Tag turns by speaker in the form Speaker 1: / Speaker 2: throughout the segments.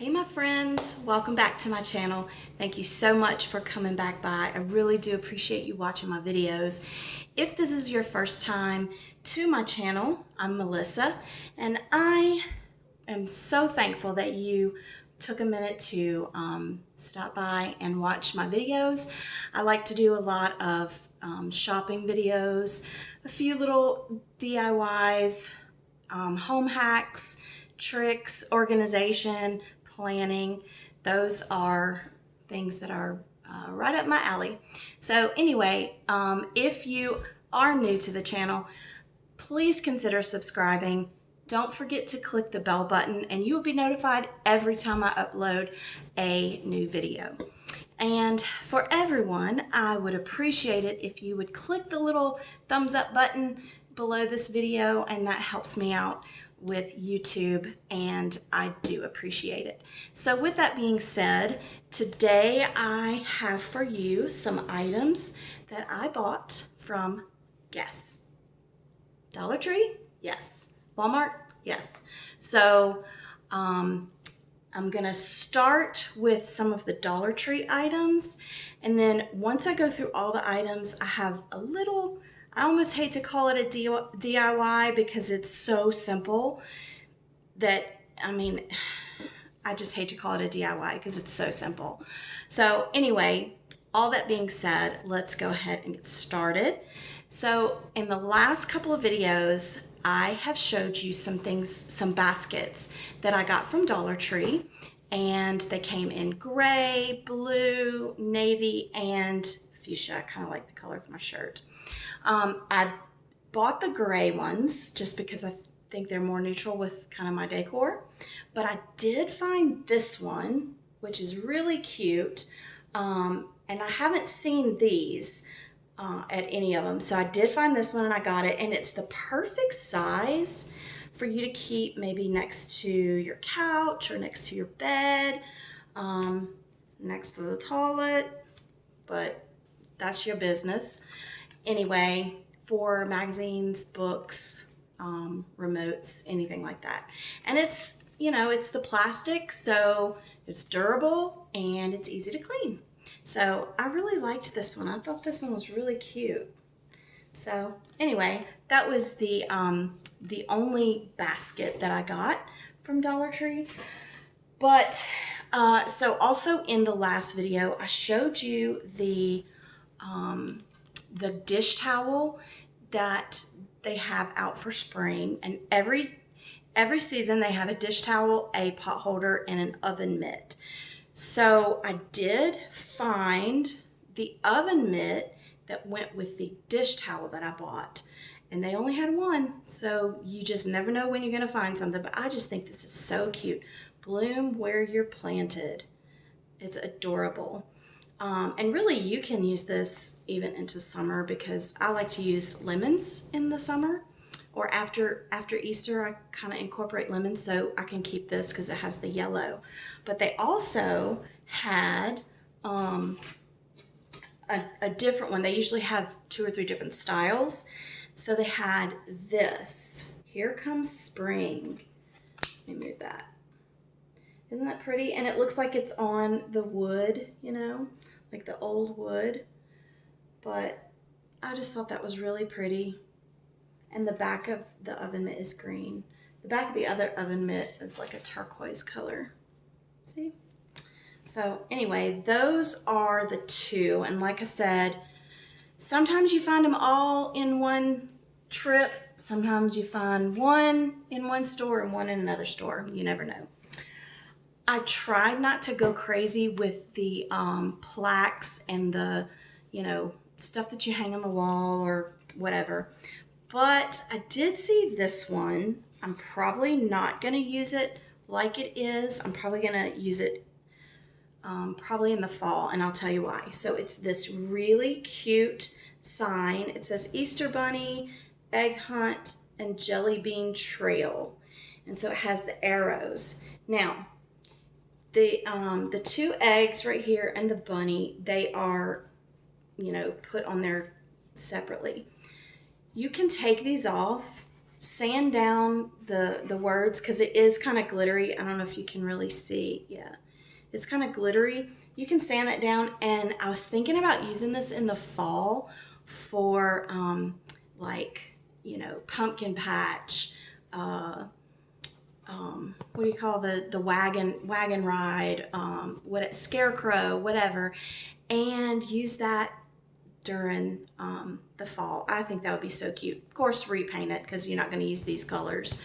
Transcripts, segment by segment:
Speaker 1: Hey my friends, welcome back to my channel. Thank you so much for coming back by. I really do appreciate you watching my videos. If this is your first time to my channel, I'm Melissa, and I am so thankful that you took a minute to stop by and watch my videos. I like to do a lot of shopping videos, a few little DIYs, home hacks, tricks, organization, planning. Those are things that are right up my alley. So anyway, if you are new to the channel, please consider subscribing. Don't forget to click the bell button and you will be notified every time I upload a new video. And for everyone, I would appreciate it if you would click the little thumbs up button below this video, and that helps me out with YouTube, and I do appreciate it. So with that being said, today I have for you some items that I bought from, guess, Dollar Tree? Yes. Walmart? Yes. So I'm gonna start with some of the Dollar Tree items, and then once I go through all the items, I have a little, I almost hate to call it a DIY because it's so simple that, I mean, I just hate to call it a DIY because it's so simple. So anyway, all that being said, let's go ahead and get started. So in the last couple of videos, I have showed you some things, some baskets that I got from Dollar Tree, and they came in gray, blue, navy, and fuchsia. I kind of like the color of my shirt. I bought the gray ones just because I think they're more neutral with kind of my decor, but I did find this one, which is really cute, and I haven't seen these at any of them. So I did find this one and I got it, and it's the perfect size for you to keep maybe next to your couch or next to your bed, next to the toilet, but that's your business. Anyway, for magazines, books, remotes, anything like that. And it's, you know, it's the plastic, so it's durable and it's easy to clean. So I really liked this one. I thought this one was really cute. So anyway, that was the only basket that I got from Dollar Tree. But so also in the last video, I showed you the dish towel that they have out for spring, and every season they have a dish towel, a pot holder, and an oven mitt. So I did find the oven mitt that went with the dish towel that I bought, and they only had one, so you just never know when you're gonna find something. But I just think this is so cute. Bloom where you're planted. It's adorable. And really you can use this even into summer, because I like to use lemons in the summer, or after Easter I kind of incorporate lemons, so I can keep this because it has the yellow. But they also had a different one. They usually have 2 or 3 different styles. So they had this. Here Comes Spring. Let me move that. Isn't that pretty? And it looks like it's on the wood, you know, like the old wood. But I just thought that was really pretty. And the back of the oven mitt is green. The back of the other oven mitt is like a turquoise color. See? So anyway, those are the 2. And like I said, sometimes you find them all in one trip. Sometimes you find one in one store and one in another store. You never know. I tried not to go crazy with the plaques and the, you know, stuff that you hang on the wall or whatever. But I did see this one. I'm probably not going to use it like it is. I'm probably going to use it probably in the fall, and I'll tell you why. So it's this really cute sign. It says Easter Bunny, Egg Hunt, and Jelly Bean Trail. And so it has the arrows. Now, the 2 eggs right here and the bunny, they are, you know, put on there separately. You can take these off sand down the words because it is kind of glittery. I don't know if you can really see. Yeah, it's kind of glittery. You can sand that down, and I was thinking about using this in the fall for like, you know, pumpkin patch, what do you call the wagon ride, what, scarecrow, whatever, and use that during the fall. I think that would be so cute. Of course, repaint it because you're not going to use these colors,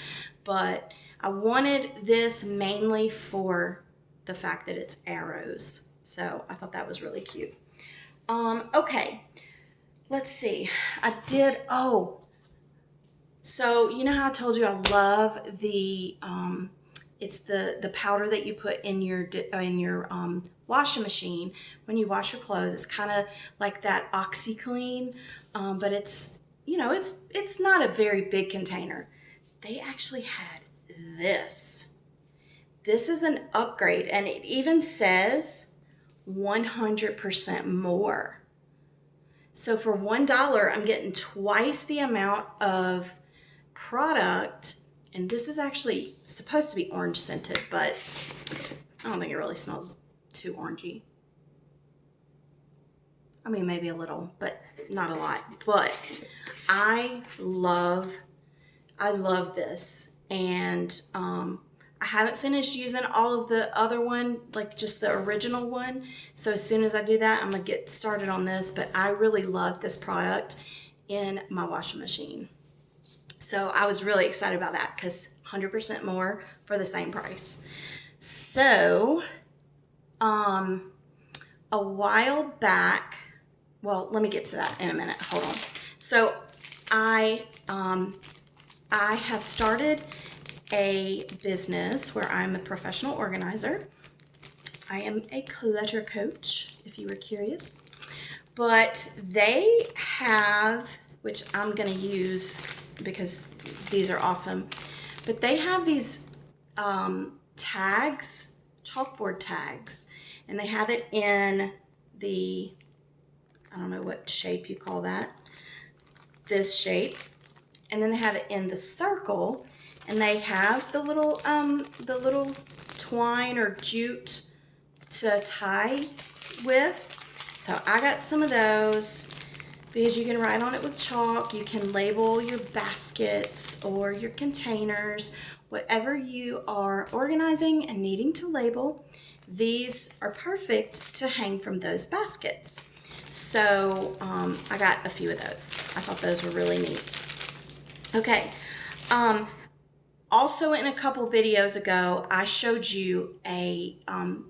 Speaker 1: but I wanted this mainly for the fact that it's arrows. So I thought that was really cute. Okay, let's see. So you know how I told you I love the, it's the powder that you put in your washing machine when you wash your clothes. It's kind of like that OxyClean, but it's, you know, it's not a very big container. They actually had this. This is an upgrade, and it even says 100% more. So for $1, I'm getting twice the amount of product, and this is actually supposed to be orange scented, but I don't think it really smells too orangey. I mean, maybe a little, but not a lot. But I love this, and I haven't finished using all of the other one, like just the original one. So as soon as I do that, I'm gonna get started on this, but I really love this product in my washing machine. So I was really excited about that because 100% more for the same price. So a while back, well, let me get to that in a minute, hold on. So I have started a business where I'm a professional organizer. I am a clutter coach, if you were curious. But they have, which I'm gonna use because these are awesome, but they have these tags, chalkboard tags, and they have it in the, I don't know what shape you call that, this shape, and then they have it in the circle, and they have the little twine or jute to tie with. So I got some of those because you can write on it with chalk. You can label your baskets or your containers, whatever you are organizing and needing to label. These are perfect to hang from those baskets. So I got a few of those. I thought those were really neat. Okay. Also, in a couple videos ago, I showed you a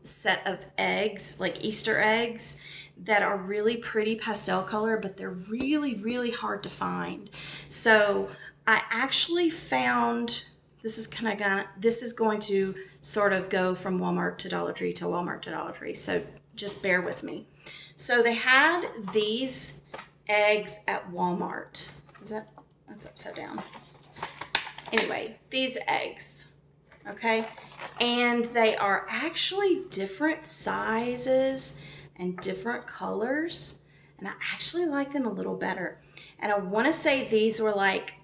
Speaker 1: set of eggs, like Easter eggs, that are really pretty pastel color, but they're really, really hard to find. So I actually found, this is going to sort of go from Walmart to Dollar Tree to Walmart to Dollar Tree. So just bear with me. So they had these eggs at Walmart. That's upside down. Anyway, these eggs, okay? And they are actually different sizes and different colors, and I actually like them a little better. And I wanna say these were like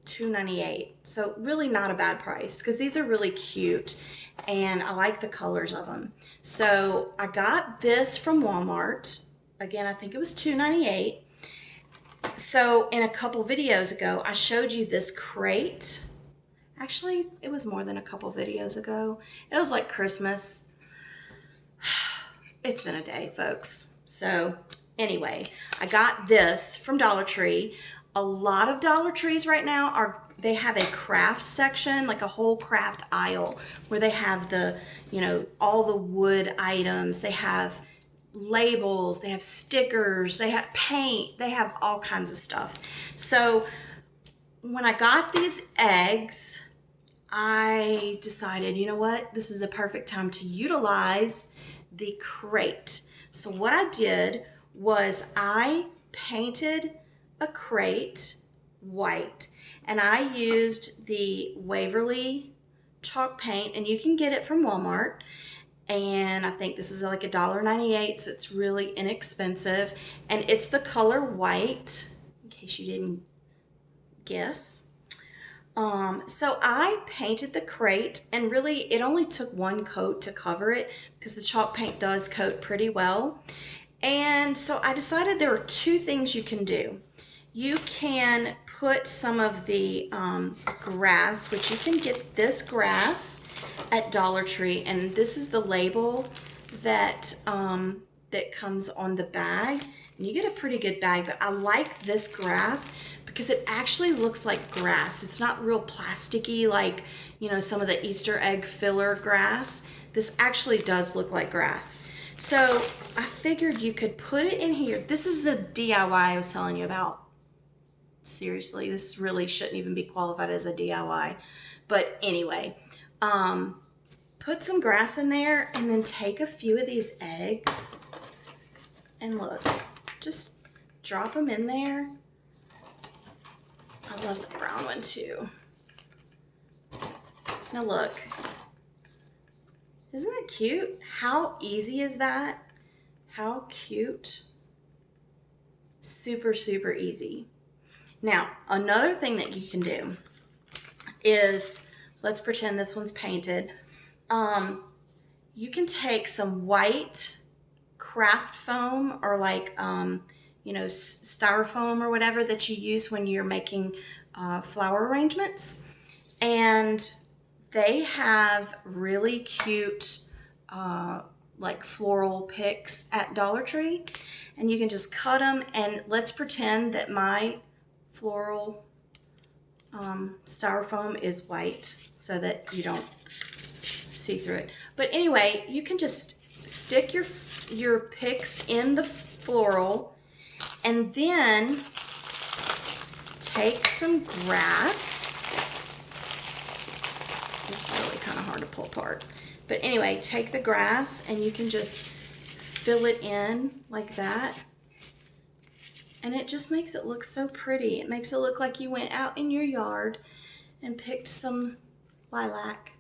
Speaker 1: $2.98, so really not a bad price because these are really cute and I like the colors of them. So I got this from Walmart. Again, I think it was $2.98. So in a couple videos ago, I showed you this crate. Actually, it was more than a couple videos ago. It was like Christmas. It's been a day, folks. So anyway, I got this from Dollar Tree. A lot of Dollar Trees right now they have a craft section, like a whole craft aisle where they have the, you know, all the wood items. They have labels, they have stickers, they have paint, they have all kinds of stuff. So when I got these eggs, I decided, you know what, this is a perfect time to utilize the crate. So what I did was I painted a crate white, and I used the Waverly chalk paint, and you can get it from Walmart. And I think this is like $1.98, so it's really inexpensive. And it's the color white, in case you didn't guess. So I painted the crate, and really it only took one coat to cover it because the chalk paint does coat pretty well. And so I decided there are two things you can do. You can put some of the grass, which you can get this grass at Dollar Tree, and this is the label that that comes on the bag. And you get a pretty good bag, but I like this grass because it actually looks like grass. It's not real plasticky like, you know, some of the Easter egg filler grass. This actually does look like grass. So I figured you could put it in here. This is the DIY I was telling you about. Seriously, this really shouldn't even be qualified as a DIY. But anyway, put some grass in there and then take a few of these eggs and look, just drop them in there. I love the brown one too. Now look, isn't that cute? How easy is that? How cute. Super, super easy. Now, another thing that you can do is, let's pretend this one's painted. You can take some white craft foam or like, you know, styrofoam or whatever that you use when you're making flower arrangements. And they have really cute like floral picks at Dollar Tree. And you can just cut them, and let's pretend that my floral styrofoam is white so that you don't see through it. But anyway, you can just stick your picks in the floral and then take some grass. It's really kind of hard to pull apart. But anyway, take the grass and you can just fill it in like that. And it just makes it look so pretty. It makes it look like you went out in your yard and picked some lilac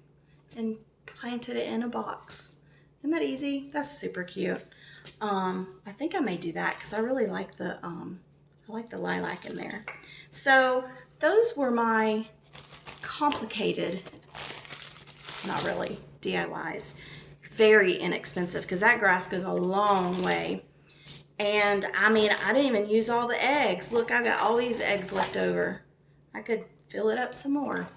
Speaker 1: and planted it in a box. Isn't that easy? That's super cute. I think I may do that because I really like the lilac in there. So those were my complicated, not really, DIYs. Very inexpensive because that grass goes a long way. And I mean, I didn't even use all the eggs. Look, I got all these eggs left over. I could fill it up some more.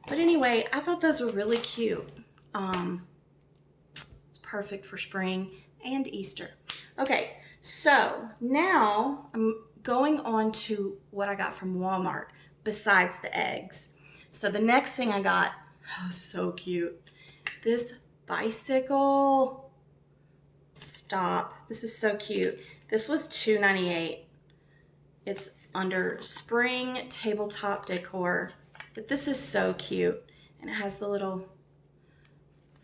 Speaker 1: But anyway, I thought those were really cute. It's perfect for spring and Easter. Okay, so now I'm going on to what I got from Walmart besides the eggs. So the next thing I got, oh, so cute. This bicycle. Stop. This is so cute. This was $2.98. It's under spring tabletop decor. But this is so cute. And it has the little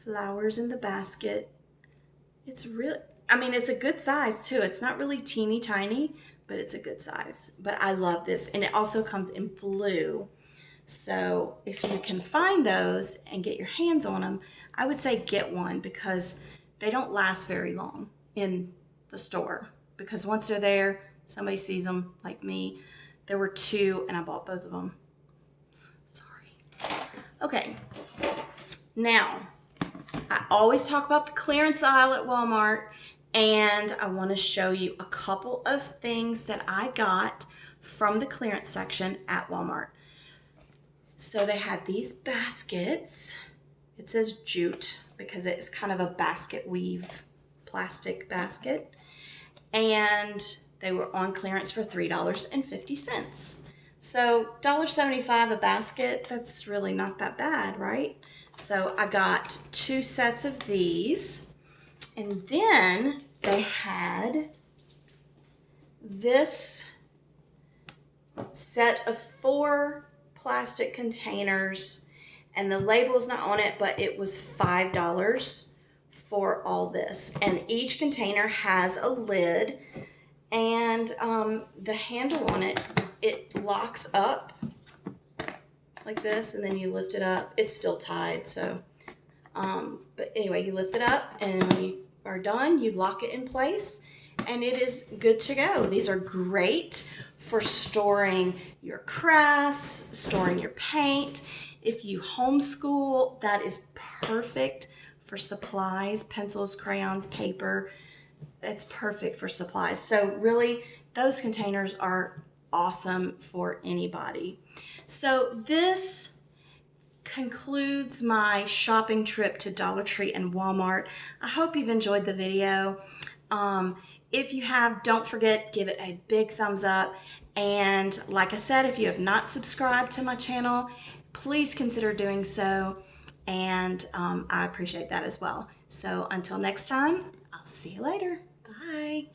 Speaker 1: flowers in the basket. It's really, I mean, it's a good size too. It's not really teeny tiny, but it's a good size. But I love this. And it also comes in blue. So if you can find those and get your hands on them, I would say get one because they don't last very long in the store because once they're there, somebody sees them like me. There were two and I bought both of them. Sorry. Okay. Now, I always talk about the clearance aisle at Walmart, and I want to show you a couple of things that I got from the clearance section at Walmart. So they had these baskets. It says jute because it's kind of a basket weave plastic basket. And they were on clearance for $3.50. So $1.75 a basket, that's really not that bad, right? So I got 2 sets of these. And then they had this set of 4 plastic containers, and the label's not on it, but it was $5 for all this. And each container has a lid, and the handle on it, it locks up like this, and then you lift it up. It's still tied, so but anyway, you lift it up, and when you are done, you lock it in place, and it is good to go. These are great for storing your crafts, storing your paint. If you homeschool, that is perfect for supplies, pencils, crayons, paper. It's perfect for supplies. So really, those containers are awesome for anybody. So this concludes my shopping trip to Dollar Tree and Walmart. I hope you've enjoyed the video. If you have, don't forget, give it a big thumbs up. And like I said, if you have not subscribed to my channel, please consider doing so. And I appreciate that as well. So until next time, I'll see you later. Bye.